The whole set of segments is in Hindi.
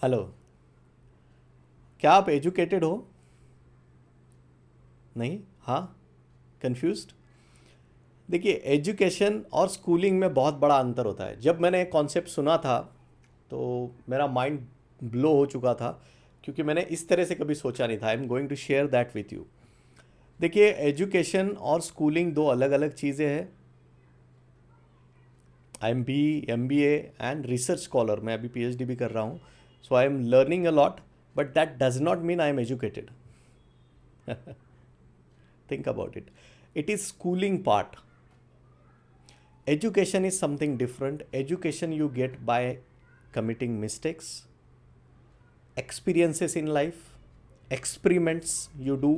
हेलो। क्या आप एजुकेटेड हो? नहीं? हाँ? कंफ्यूज्ड? देखिए, एजुकेशन और स्कूलिंग में बहुत बड़ा अंतर होता है। जब मैंने कॉन्सेप्ट सुना था तो मेरा माइंड ब्लो हो चुका था, क्योंकि मैंने इस तरह से कभी सोचा नहीं था। I am going to share that with you. देखिए, एजुकेशन और स्कूलिंग दो अलग अलग चीज़ें हैं। I am B M B A and research scholar. मैं अभी PhD भी कर रहा हूँ। So I am learning a lot, but that does not mean I am educated. Think about it. It is schooling part. Education is something different. Education you get by committing mistakes, experiences in life, experiments you do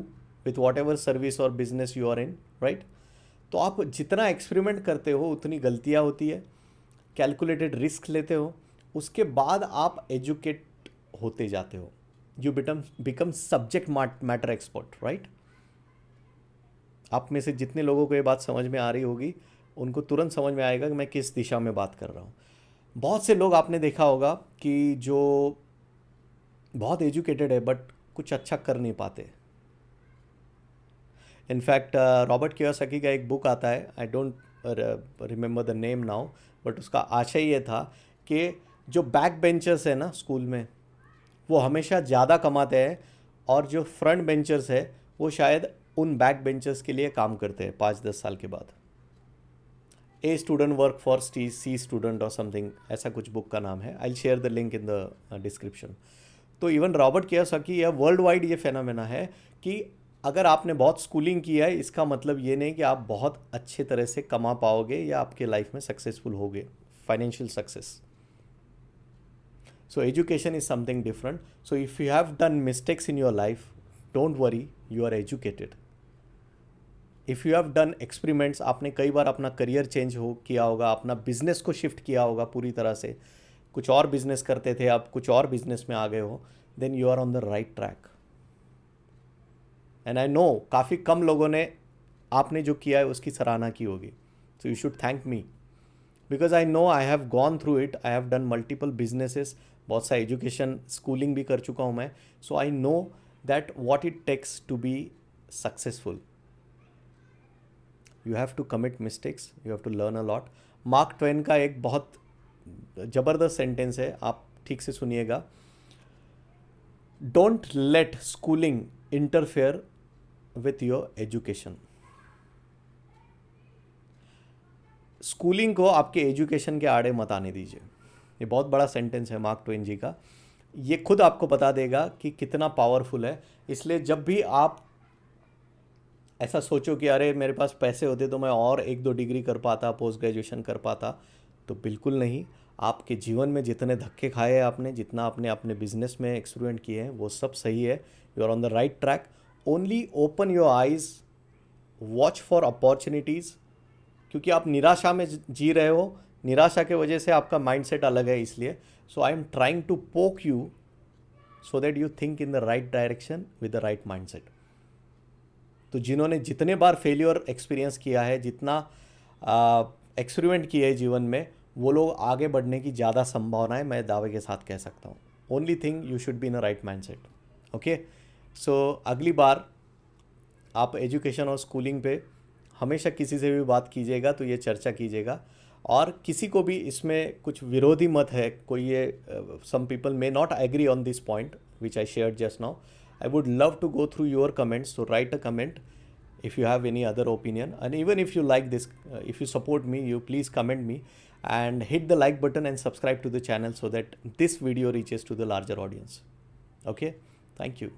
with whatever service or business you are in, right? तो आप जितना एक्सपेरिमेंट करते हो उतनी गलतियाँ होती है, कैलकुलेटेड रिस्क लेते हो, उसके बाद आप एजुकेट होते जाते हो। You become subject matter expert, right? आप में से जितने लोगों को ये बात समझ में आ रही होगी, उनको तुरंत समझ में आएगा कि मैं किस दिशा में बात कर रहा हूँ। बहुत से लोग आपने देखा होगा कि जो बहुत एजुकेटेड है बट कुछ अच्छा कर नहीं पाते। इनफैक्ट रॉबर्ट कियोसाकी का एक बुक आता है, I don't remember the name now, but उसका आशय ये था कि जो बैक बेंचर्स है ना स्कूल में, वो हमेशा ज़्यादा कमाते हैं, और जो फ्रंट बेंचर्स है वो शायद उन बैक बेंचर्स के लिए काम करते हैं 5-10 साल के बाद। A student work for C student और समथिंग, ऐसा कुछ बुक का नाम है। I share the link in the description. तो इवन रॉबर्ट कियोसाकी, या वर्ल्ड वाइड ये फेनोमेना है कि अगर आपने बहुत स्कूलिंग किया है, इसका मतलब ये नहीं कि आप बहुत अच्छे तरह से कमा पाओगे या आपके लाइफ में सक्सेसफुल होगे, financial success. So education is something different. So if you have done mistakes in your life, don't worry, you are educated. If you have done experiments, आपने कई बार अपना करियर चेंज हो किया होगा, अपना बिजनेस को शिफ्ट किया होगा पूरी तरह से, कुछ और बिजनेस करते थे, आप कुछ और बिजनेस में आ गए हो, then you are on the right track. And I know काफ़ी कम लोगों ने आपने जो किया है उसकी सराहना की होगी। So you should thank me, because I know I have gone through it. I have done multiple businesses, बहुत सा एजुकेशन स्कूलिंग भी कर चुका हूँ मैं। So I know that what it takes to be successful. You have to commit mistakes, you have to learn a lot. Mark Twain का एक बहुत ज़बरदस्त सेंटेंस है, आप ठीक से सुनिएगा। Don't let schooling interfere with your education. Schooling को आपके एजुकेशन के आड़े मत आने दीजिए। ये बहुत बड़ा सेंटेंस है मार्क ट्वेन जी का। ये खुद आपको बता देगा कि कितना पावरफुल है। इसलिए जब भी आप ऐसा सोचो कि अरे मेरे पास पैसे होते तो मैं और 1-2 डिग्री कर पाता, पोस्ट ग्रेजुएशन कर पाता, तो बिल्कुल नहीं। आपके जीवन में जितने धक्के खाए हैं आपने, जितना आपने अपने बिजनेस में एक्सपेरिमेंट किए हैं, वो सब सही है। You are on the right track. Only open your eyes, watch for opportunities. क्योंकि आप निराशा में जी रहे हो, निराशा के वजह से आपका माइंडसेट अलग है। इसलिए so I am trying to poke you so that you think in the right direction with the right mindset. तो जिन्होंने जितने बार फेलियर एक्सपीरियंस किया है, जितना एक्सपेरिमेंट किया है जीवन में, वो लोग आगे बढ़ने की ज़्यादा संभावना है, मैं दावे के साथ कह सकता हूँ। Only thing, you should be in a right mindset. Okay, so अगली बार आप एजुकेशन और स्कूलिंग पे हमेशा किसी से भी बात कीजिएगा तो ये चर्चा कीजिएगा। और किसी को भी इसमें कुछ विरोधी मत है, कोई ये some people may not agree on this point which I shared just now. I would love to go through your comments, so write a comment if you have any other opinion, and even if you like this, if you support me, you please comment me and hit the like button and subscribe to the channel so that this video reaches to the larger audience. Okay, thank you.